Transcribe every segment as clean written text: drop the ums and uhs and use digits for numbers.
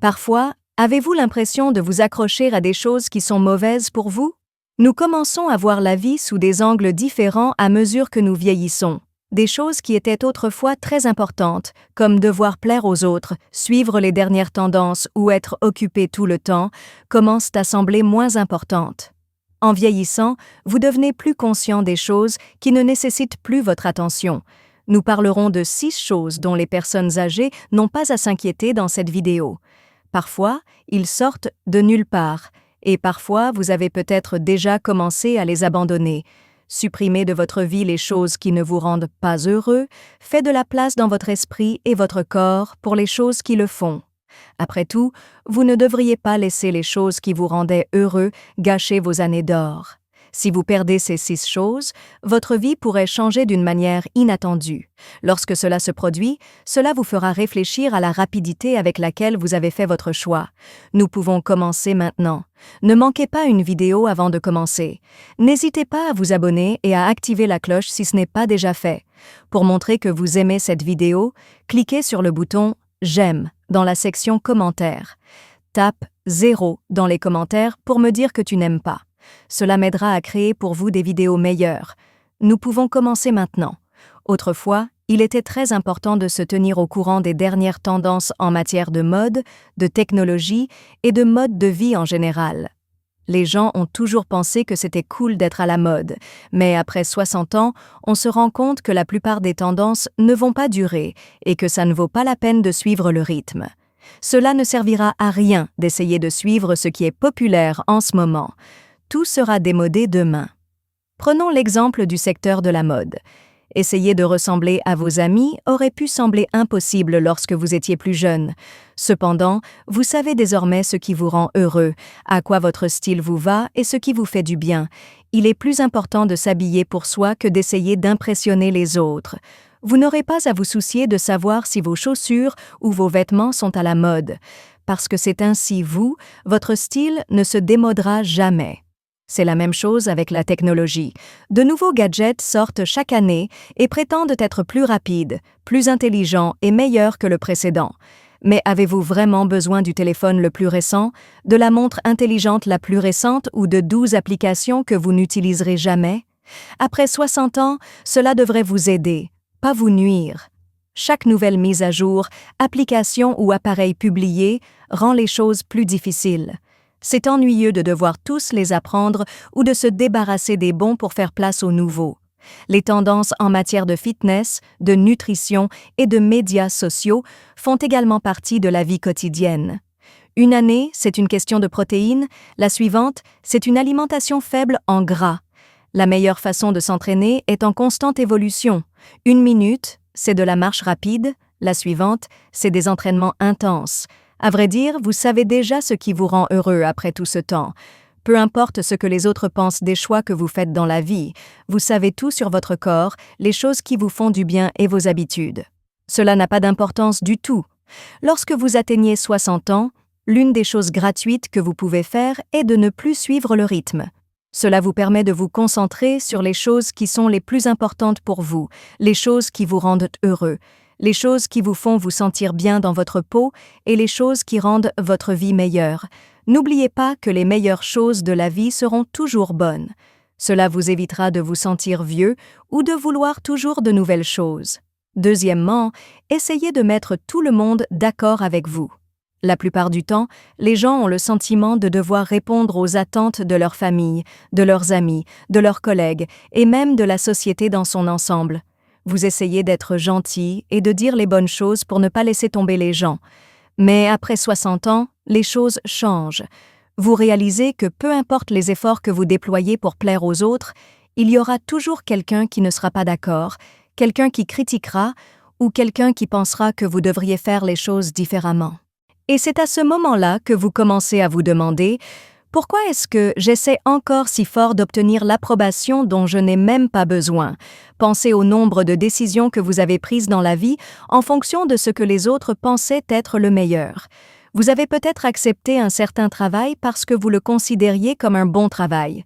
Parfois, avez-vous l'impression de vous accrocher à des choses qui sont mauvaises pour vous? Nous commençons à voir la vie sous des angles différents à mesure que nous vieillissons. Des choses qui étaient autrefois très importantes, comme devoir plaire aux autres, suivre les dernières tendances ou être occupé tout le temps, commencent à sembler moins importantes. En vieillissant, vous devenez plus conscient des choses qui ne nécessitent plus votre attention. Nous parlerons de 6 choses dont les personnes âgées n'ont pas à s'inquiéter dans cette vidéo. Parfois, ils sortent de nulle part, et parfois vous avez peut-être déjà commencé à les abandonner. Supprimez de votre vie les choses qui ne vous rendent pas heureux, faites de la place dans votre esprit et votre corps pour les choses qui le font. Après tout, vous ne devriez pas laisser les choses qui vous rendaient heureux gâcher vos années d'or. Si vous perdez ces 6 choses, votre vie pourrait changer d'une manière inattendue. Lorsque cela se produit, cela vous fera réfléchir à la rapidité avec laquelle vous avez fait votre choix. Nous pouvons commencer maintenant. Ne manquez pas une vidéo avant de commencer. N'hésitez pas à vous abonner et à activer la cloche si ce n'est pas déjà fait. Pour montrer que vous aimez cette vidéo, cliquez sur le bouton « J'aime » dans la section « Commentaires ». Tape « 0 » dans les commentaires pour me dire que tu n'aimes pas. Cela m'aidera à créer pour vous des vidéos meilleures. Nous pouvons commencer maintenant. Autrefois, il était très important de se tenir au courant des dernières tendances en matière de mode, de technologie et de mode de vie en général. Les gens ont toujours pensé que c'était cool d'être à la mode, mais après 60 ans, on se rend compte que la plupart des tendances ne vont pas durer et que ça ne vaut pas la peine de suivre le rythme. Cela ne servira à rien d'essayer de suivre ce qui est populaire en ce moment. Tout sera démodé demain. Prenons l'exemple du secteur de la mode. Essayer de ressembler à vos amis aurait pu sembler impossible lorsque vous étiez plus jeune. Cependant, vous savez désormais ce qui vous rend heureux, à quoi votre style vous va et ce qui vous fait du bien. Il est plus important de s'habiller pour soi que d'essayer d'impressionner les autres. Vous n'aurez pas à vous soucier de savoir si vos chaussures ou vos vêtements sont à la mode, parce que c'est ainsi votre style ne se démodera jamais. C'est la même chose avec la technologie. De nouveaux gadgets sortent chaque année et prétendent être plus rapides, plus intelligents et meilleurs que le précédent. Mais avez-vous vraiment besoin du téléphone le plus récent, de la montre intelligente la plus récente ou de 12 applications que vous n'utiliserez jamais? Après 60 ans, cela devrait vous aider, pas vous nuire. Chaque nouvelle mise à jour, application ou appareil publié rend les choses plus difficiles. C'est ennuyeux de devoir tous les apprendre ou de se débarrasser des bons pour faire place aux nouveaux. Les tendances en matière de fitness, de nutrition et de médias sociaux font également partie de la vie quotidienne. Une année, c'est une question de protéines, la suivante, c'est une alimentation faible en gras. La meilleure façon de s'entraîner est en constante évolution. 1 minute, c'est de la marche rapide, la suivante, c'est des entraînements intenses. À vrai dire, vous savez déjà ce qui vous rend heureux après tout ce temps. Peu importe ce que les autres pensent des choix que vous faites dans la vie, vous savez tout sur votre corps, les choses qui vous font du bien et vos habitudes. Cela n'a pas d'importance du tout. Lorsque vous atteignez 60 ans, l'une des choses gratuites que vous pouvez faire est de ne plus suivre le rythme. Cela vous permet de vous concentrer sur les choses qui sont les plus importantes pour vous, les choses qui vous rendent heureux, les choses qui vous font vous sentir bien dans votre peau et les choses qui rendent votre vie meilleure. N'oubliez pas que les meilleures choses de la vie seront toujours bonnes. Cela vous évitera de vous sentir vieux ou de vouloir toujours de nouvelles choses. Deuxièmement, essayez de mettre tout le monde d'accord avec vous. La plupart du temps, les gens ont le sentiment de devoir répondre aux attentes de leur famille, de leurs amis, de leurs collègues et même de la société dans son ensemble. Vous essayez d'être gentil et de dire les bonnes choses pour ne pas laisser tomber les gens. Mais après 60 ans, les choses changent. Vous réalisez que peu importe les efforts que vous déployez pour plaire aux autres, il y aura toujours quelqu'un qui ne sera pas d'accord, quelqu'un qui critiquera ou quelqu'un qui pensera que vous devriez faire les choses différemment. Et c'est à ce moment-là que vous commencez à vous demander « Pourquoi est-ce que j'essaie encore si fort d'obtenir l'approbation dont je n'ai même pas besoin ?» Pensez au nombre de décisions que vous avez prises dans la vie en fonction de ce que les autres pensaient être le meilleur. Vous avez peut-être accepté un certain travail parce que vous le considériez comme un bon travail.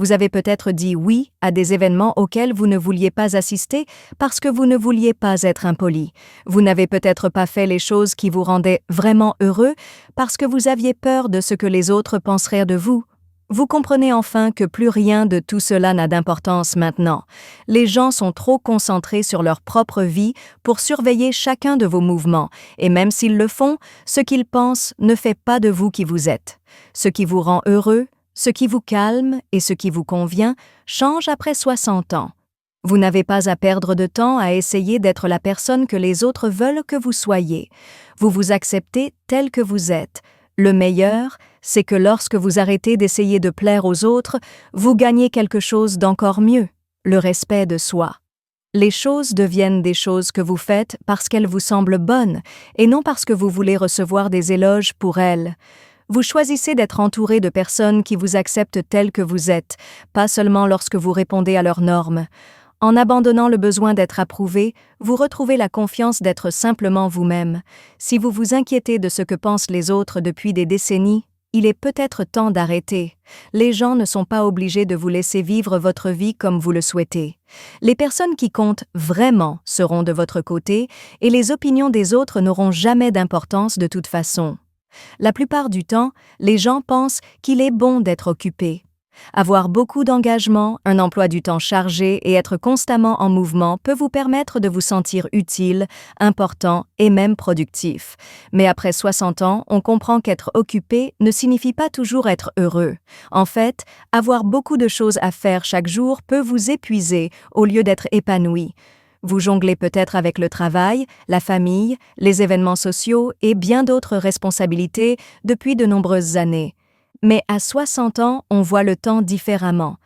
Vous avez peut-être dit oui à des événements auxquels vous ne vouliez pas assister parce que vous ne vouliez pas être impoli. Vous n'avez peut-être pas fait les choses qui vous rendaient vraiment heureux parce que vous aviez peur de ce que les autres penseraient de vous. Vous comprenez enfin que plus rien de tout cela n'a d'importance maintenant. Les gens sont trop concentrés sur leur propre vie pour surveiller chacun de vos mouvements, et même s'ils le font, ce qu'ils pensent ne fait pas de vous qui vous êtes. Ce qui vous rend heureux, ce qui vous calme et ce qui vous convient change après 60 ans. Vous n'avez pas à perdre de temps à essayer d'être la personne que les autres veulent que vous soyez. Vous vous acceptez tel que vous êtes. Le meilleur, c'est que lorsque vous arrêtez d'essayer de plaire aux autres, vous gagnez quelque chose d'encore mieux, le respect de soi. Les choses deviennent des choses que vous faites parce qu'elles vous semblent bonnes et non parce que vous voulez recevoir des éloges pour elles. Vous choisissez d'être entouré de personnes qui vous acceptent telles que vous êtes, pas seulement lorsque vous répondez à leurs normes. En abandonnant le besoin d'être approuvé, vous retrouvez la confiance d'être simplement vous-même. Si vous vous inquiétez de ce que pensent les autres depuis des décennies, il est peut-être temps d'arrêter. Les gens ne sont pas obligés de vous laisser vivre votre vie comme vous le souhaitez. Les personnes qui comptent vraiment seront de votre côté et les opinions des autres n'auront jamais d'importance de toute façon. La plupart du temps, les gens pensent qu'il est bon d'être occupé. Avoir beaucoup d'engagement, un emploi du temps chargé et être constamment en mouvement peut vous permettre de vous sentir utile, important et même productif. Mais après 60 ans, on comprend qu'être occupé ne signifie pas toujours être heureux. En fait, avoir beaucoup de choses à faire chaque jour peut vous épuiser au lieu d'être épanoui. Vous jonglez peut-être avec le travail, la famille, les événements sociaux et bien d'autres responsabilités depuis de nombreuses années. Mais à 60 ans, on voit le temps différemment.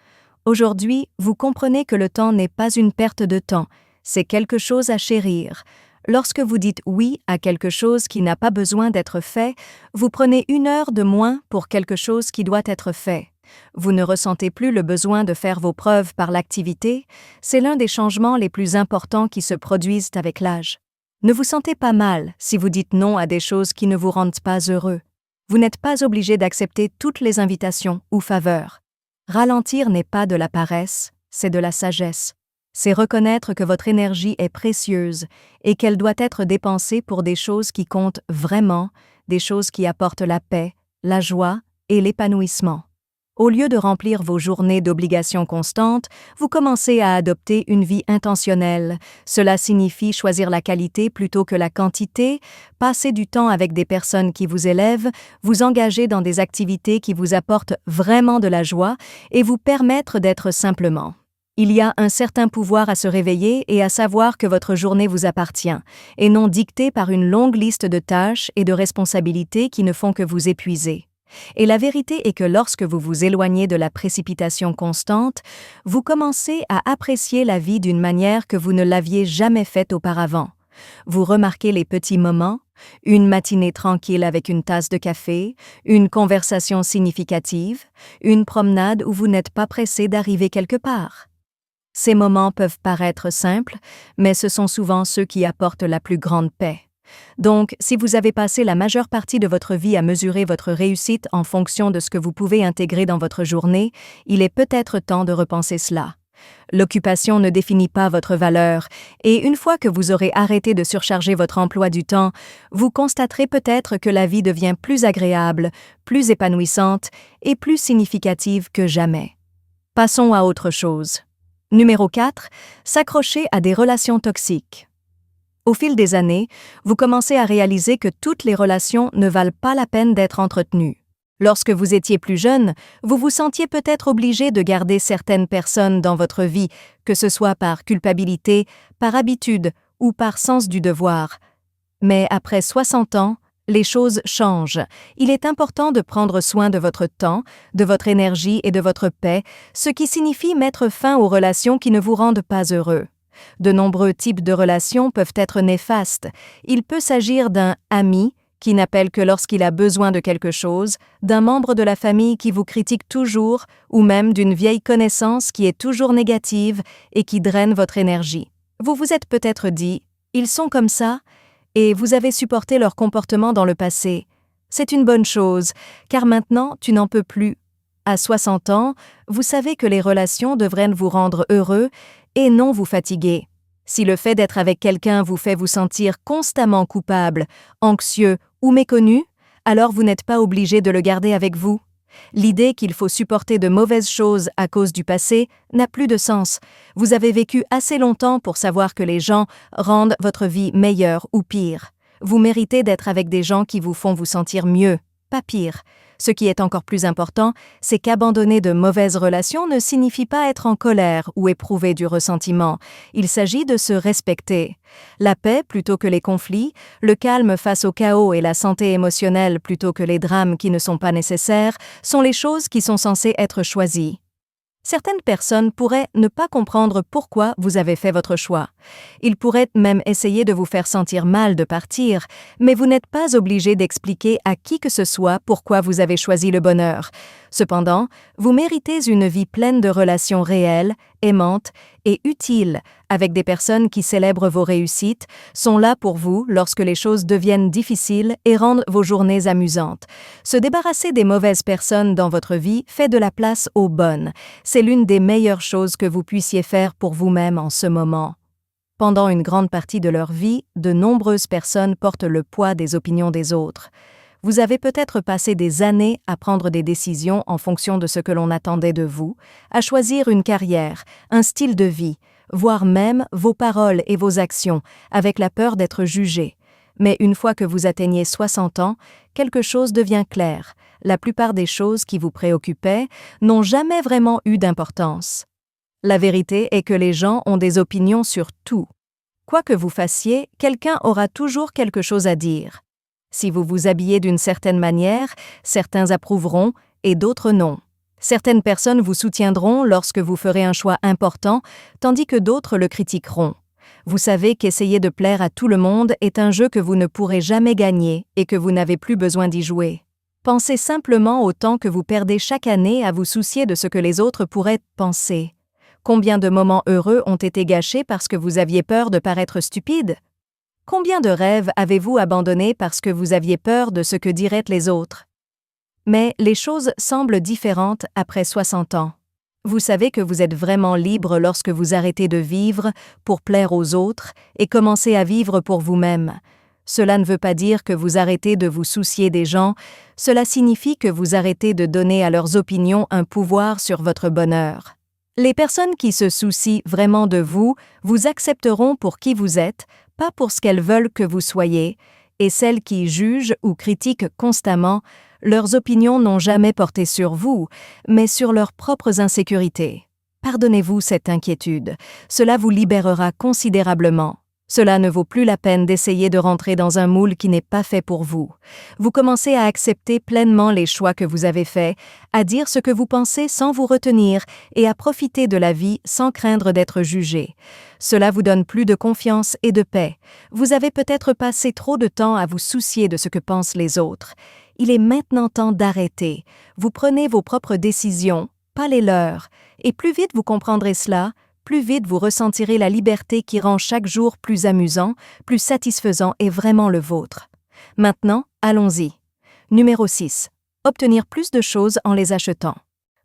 Aujourd'hui, vous comprenez que le temps n'est pas une perte de temps, c'est quelque chose à chérir. Lorsque vous dites oui à quelque chose qui n'a pas besoin d'être fait, vous prenez 1 heure de moins pour quelque chose qui doit être fait. Vous ne ressentez plus le besoin de faire vos preuves par l'activité, c'est l'un des changements les plus importants qui se produisent avec l'âge. Ne vous sentez pas mal si vous dites non à des choses qui ne vous rendent pas heureux. Vous n'êtes pas obligé d'accepter toutes les invitations ou faveurs. Ralentir n'est pas de la paresse, c'est de la sagesse. C'est reconnaître que votre énergie est précieuse et qu'elle doit être dépensée pour des choses qui comptent vraiment, des choses qui apportent la paix, la joie et l'épanouissement. Au lieu de remplir vos journées d'obligations constantes, vous commencez à adopter une vie intentionnelle. Cela signifie choisir la qualité plutôt que la quantité, passer du temps avec des personnes qui vous élèvent, vous engager dans des activités qui vous apportent vraiment de la joie et vous permettre d'être simplement. Il y a un certain pouvoir à se réveiller et à savoir que votre journée vous appartient, et non dictée par une longue liste de tâches et de responsabilités qui ne font que vous épuiser. Et la vérité est que lorsque vous vous éloignez de la précipitation constante, vous commencez à apprécier la vie d'une manière que vous ne l'aviez jamais faite auparavant. Vous remarquez les petits moments, une matinée tranquille avec une tasse de café, une conversation significative, une promenade où vous n'êtes pas pressé d'arriver quelque part. Ces moments peuvent paraître simples, mais ce sont souvent ceux qui apportent la plus grande paix. Donc, si vous avez passé la majeure partie de votre vie à mesurer votre réussite en fonction de ce que vous pouvez intégrer dans votre journée, il est peut-être temps de repenser cela. L'occupation ne définit pas votre valeur, et une fois que vous aurez arrêté de surcharger votre emploi du temps, vous constaterez peut-être que la vie devient plus agréable, plus épanouissante et plus significative que jamais. Passons à autre chose. Numéro 4. S'accrocher à des relations toxiques. Au fil des années, vous commencez à réaliser que toutes les relations ne valent pas la peine d'être entretenues. Lorsque vous étiez plus jeune, vous vous sentiez peut-être obligé de garder certaines personnes dans votre vie, que ce soit par culpabilité, par habitude ou par sens du devoir. Mais après 60 ans, les choses changent. Il est important de prendre soin de votre temps, de votre énergie et de votre paix, ce qui signifie mettre fin aux relations qui ne vous rendent pas heureux. De nombreux types de relations peuvent être néfastes. Il peut s'agir d'un ami qui n'appelle que lorsqu'il a besoin de quelque chose, d'un membre de la famille qui vous critique toujours, ou même d'une vieille connaissance qui est toujours négative et qui draine votre énergie. Vous vous êtes peut-être dit « ils sont comme ça » et vous avez supporté leur comportement dans le passé. C'est une bonne chose, car maintenant tu n'en peux plus. À 60 ans, vous savez que les relations devraient vous rendre heureux et non vous fatiguer. Si le fait d'être avec quelqu'un vous fait vous sentir constamment coupable, anxieux ou méconnu, alors vous n'êtes pas obligé de le garder avec vous. L'idée qu'il faut supporter de mauvaises choses à cause du passé n'a plus de sens. Vous avez vécu assez longtemps pour savoir que les gens rendent votre vie meilleure ou pire. Vous méritez d'être avec des gens qui vous font vous sentir mieux, pas pire. Ce qui est encore plus important, c'est qu'abandonner de mauvaises relations ne signifie pas être en colère ou éprouver du ressentiment. Il s'agit de se respecter. La paix plutôt que les conflits, le calme face au chaos et la santé émotionnelle plutôt que les drames qui ne sont pas nécessaires sont les choses qui sont censées être choisies. Certaines personnes pourraient ne pas comprendre pourquoi vous avez fait votre choix. Ils pourraient même essayer de vous faire sentir mal de partir, mais vous n'êtes pas obligé d'expliquer à qui que ce soit pourquoi vous avez choisi le bonheur. Cependant, vous méritez une vie pleine de relations réelles, aimantes et utiles, avec des personnes qui célèbrent vos réussites, sont là pour vous lorsque les choses deviennent difficiles et rendent vos journées amusantes. Se débarrasser des mauvaises personnes dans votre vie fait de la place aux bonnes. C'est l'une des meilleures choses que vous puissiez faire pour vous-même en ce moment. Pendant une grande partie de leur vie, de nombreuses personnes portent le poids des opinions des autres. Vous avez peut-être passé des années à prendre des décisions en fonction de ce que l'on attendait de vous, à choisir une carrière, un style de vie, voire même vos paroles et vos actions, avec la peur d'être jugé. Mais une fois que vous atteignez 60 ans, quelque chose devient clair. La plupart des choses qui vous préoccupaient n'ont jamais vraiment eu d'importance. La vérité est que les gens ont des opinions sur tout. Quoi que vous fassiez, quelqu'un aura toujours quelque chose à dire. Si vous vous habillez d'une certaine manière, certains approuveront et d'autres non. Certaines personnes vous soutiendront lorsque vous ferez un choix important, tandis que d'autres le critiqueront. Vous savez qu'essayer de plaire à tout le monde est un jeu que vous ne pourrez jamais gagner et que vous n'avez plus besoin d'y jouer. Pensez simplement au temps que vous perdez chaque année à vous soucier de ce que les autres pourraient penser. Combien de moments heureux ont été gâchés parce que vous aviez peur de paraître stupide? Combien de rêves avez-vous abandonnés parce que vous aviez peur de ce que diraient les autres? Mais les choses semblent différentes après 60 ans. Vous savez que vous êtes vraiment libre lorsque vous arrêtez de vivre pour plaire aux autres et commencez à vivre pour vous-même. Cela ne veut pas dire que vous arrêtez de vous soucier des gens, cela signifie que vous arrêtez de donner à leurs opinions un pouvoir sur votre bonheur. Les personnes qui se soucient vraiment de vous accepteront pour qui vous êtes, pas pour ce qu'elles veulent que vous soyez, et celles qui jugent ou critiquent constamment, leurs opinions n'ont jamais porté sur vous, mais sur leurs propres insécurités. Pardonnez-vous cette inquiétude, cela vous libérera considérablement. Cela ne vaut plus la peine d'essayer de rentrer dans un moule qui n'est pas fait pour vous. Vous commencez à accepter pleinement les choix que vous avez faits, à dire ce que vous pensez sans vous retenir et à profiter de la vie sans craindre d'être jugé. Cela vous donne plus de confiance et de paix. Vous avez peut-être passé trop de temps à vous soucier de ce que pensent les autres. Il est maintenant temps d'arrêter. Vous prenez vos propres décisions, pas les leurs, et plus vite vous comprendrez cela, plus vite vous ressentirez la liberté qui rend chaque jour plus amusant, plus satisfaisant et vraiment le vôtre. Maintenant, allons-y. Numéro 6. Obtenir plus de choses en les achetant.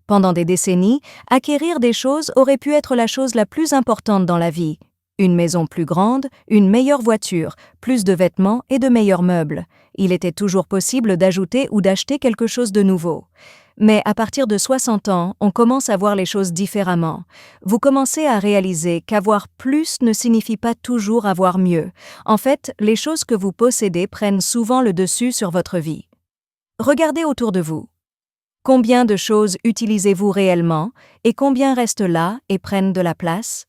Pendant des décennies, acquérir des choses aurait pu être la chose la plus importante dans la vie. Une maison plus grande, une meilleure voiture, plus de vêtements et de meilleurs meubles. Il était toujours possible d'ajouter ou d'acheter quelque chose de nouveau. Mais à partir de 60 ans, on commence à voir les choses différemment. Vous commencez à réaliser qu'avoir plus ne signifie pas toujours avoir mieux. En fait, les choses que vous possédez prennent souvent le dessus sur votre vie. Regardez autour de vous. Combien de choses utilisez-vous réellement et combien restent là et prennent de la place?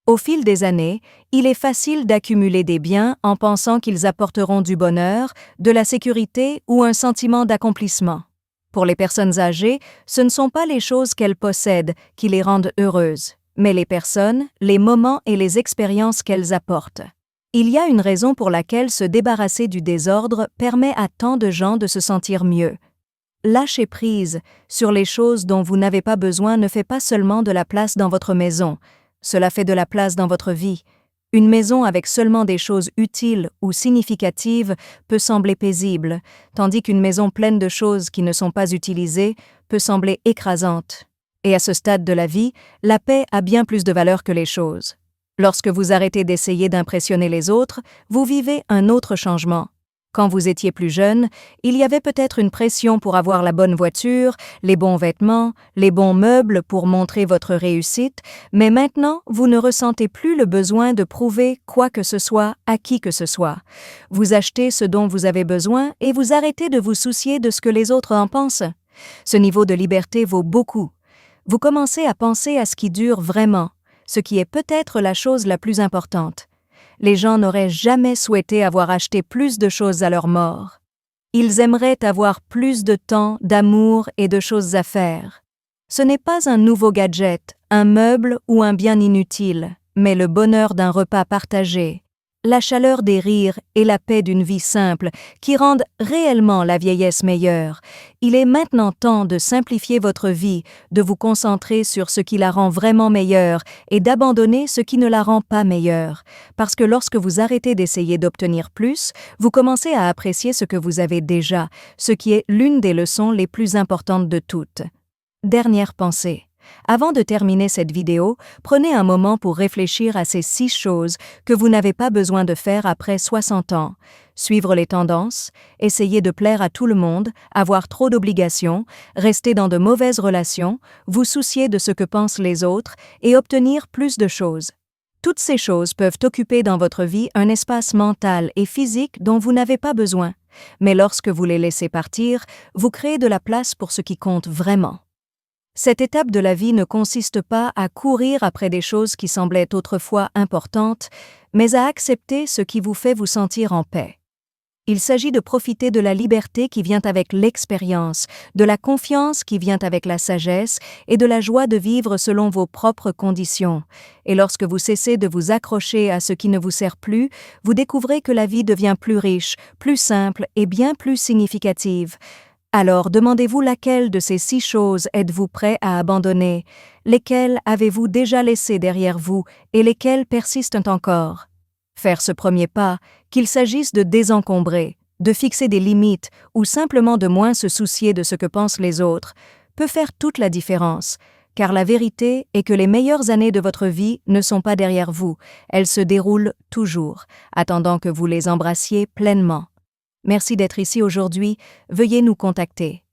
Au fil des années, il est facile d'accumuler des biens en pensant qu'ils apporteront du bonheur, de la sécurité ou un sentiment d'accomplissement. Pour les personnes âgées, ce ne sont pas les choses qu'elles possèdent qui les rendent heureuses, mais les personnes, les moments et les expériences qu'elles apportent. Il y a une raison pour laquelle se débarrasser du désordre permet à tant de gens de se sentir mieux. Lâcher prise sur les choses dont vous n'avez pas besoin ne fait pas seulement de la place dans votre maison, cela fait de la place dans votre vie. Une maison avec seulement des choses utiles ou significatives peut sembler paisible, tandis qu'une maison pleine de choses qui ne sont pas utilisées peut sembler écrasante. Et à ce stade de la vie, la paix a bien plus de valeur que les choses. Lorsque vous arrêtez d'essayer d'impressionner les autres, vous vivez un autre changement. Quand vous étiez plus jeune, il y avait peut-être une pression pour avoir la bonne voiture, les bons vêtements, les bons meubles pour montrer votre réussite, mais maintenant, vous ne ressentez plus le besoin de prouver quoi que ce soit à qui que ce soit. Vous achetez ce dont vous avez besoin et vous arrêtez de vous soucier de ce que les autres en pensent. Ce niveau de liberté vaut beaucoup. Vous commencez à penser à ce qui dure vraiment, ce qui est peut-être la chose la plus importante. Les gens n'auraient jamais souhaité avoir acheté plus de choses à leur mort. Ils aimeraient avoir plus de temps, d'amour et de choses à faire. Ce n'est pas un nouveau gadget, un meuble ou un bien inutile, mais le bonheur d'un repas partagé, la chaleur des rires et la paix d'une vie simple qui rendent réellement la vieillesse meilleure. Il est maintenant temps de simplifier votre vie, de vous concentrer sur ce qui la rend vraiment meilleure et d'abandonner ce qui ne la rend pas meilleure. Parce que lorsque vous arrêtez d'essayer d'obtenir plus, vous commencez à apprécier ce que vous avez déjà, ce qui est l'une des leçons les plus importantes de toutes. Dernière pensée. Avant de terminer cette vidéo, prenez un moment pour réfléchir à ces 6 choses que vous n'avez pas besoin de faire après 60 ans. Suivre les tendances, essayer de plaire à tout le monde, avoir trop d'obligations, rester dans de mauvaises relations, vous soucier de ce que pensent les autres et obtenir plus de choses. Toutes ces choses peuvent occuper dans votre vie un espace mental et physique dont vous n'avez pas besoin. Mais lorsque vous les laissez partir, vous créez de la place pour ce qui compte vraiment. Cette étape de la vie ne consiste pas à courir après des choses qui semblaient autrefois importantes, mais à accepter ce qui vous fait vous sentir en paix. Il s'agit de profiter de la liberté qui vient avec l'expérience, de la confiance qui vient avec la sagesse et de la joie de vivre selon vos propres conditions. Et lorsque vous cessez de vous accrocher à ce qui ne vous sert plus, vous découvrez que la vie devient plus riche, plus simple et bien plus significative. Alors demandez-vous laquelle de ces 6 choses êtes-vous prêt à abandonner, lesquelles avez-vous déjà laissées derrière vous et lesquelles persistent encore. Faire ce premier pas, qu'il s'agisse de désencombrer, de fixer des limites ou simplement de moins se soucier de ce que pensent les autres, peut faire toute la différence, car la vérité est que les meilleures années de votre vie ne sont pas derrière vous, elles se déroulent toujours, attendant que vous les embrassiez pleinement. Merci d'être ici aujourd'hui, veuillez nous contacter.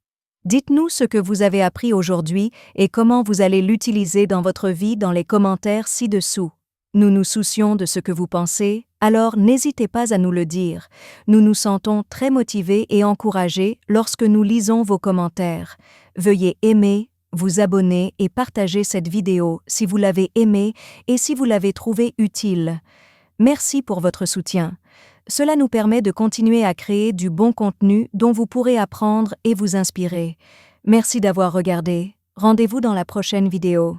Dites-nous ce que vous avez appris aujourd'hui et comment vous allez l'utiliser dans votre vie dans les commentaires ci-dessous. Nous nous soucions de ce que vous pensez, alors n'hésitez pas à nous le dire. Nous nous sentons très motivés et encouragés lorsque nous lisons vos commentaires. Veuillez aimer, vous abonner et partager cette vidéo si vous l'avez aimée et si vous l'avez trouvée utile. Merci pour votre soutien. Cela nous permet de continuer à créer du bon contenu dont vous pourrez apprendre et vous inspirer. Merci d'avoir regardé. Rendez-vous dans la prochaine vidéo.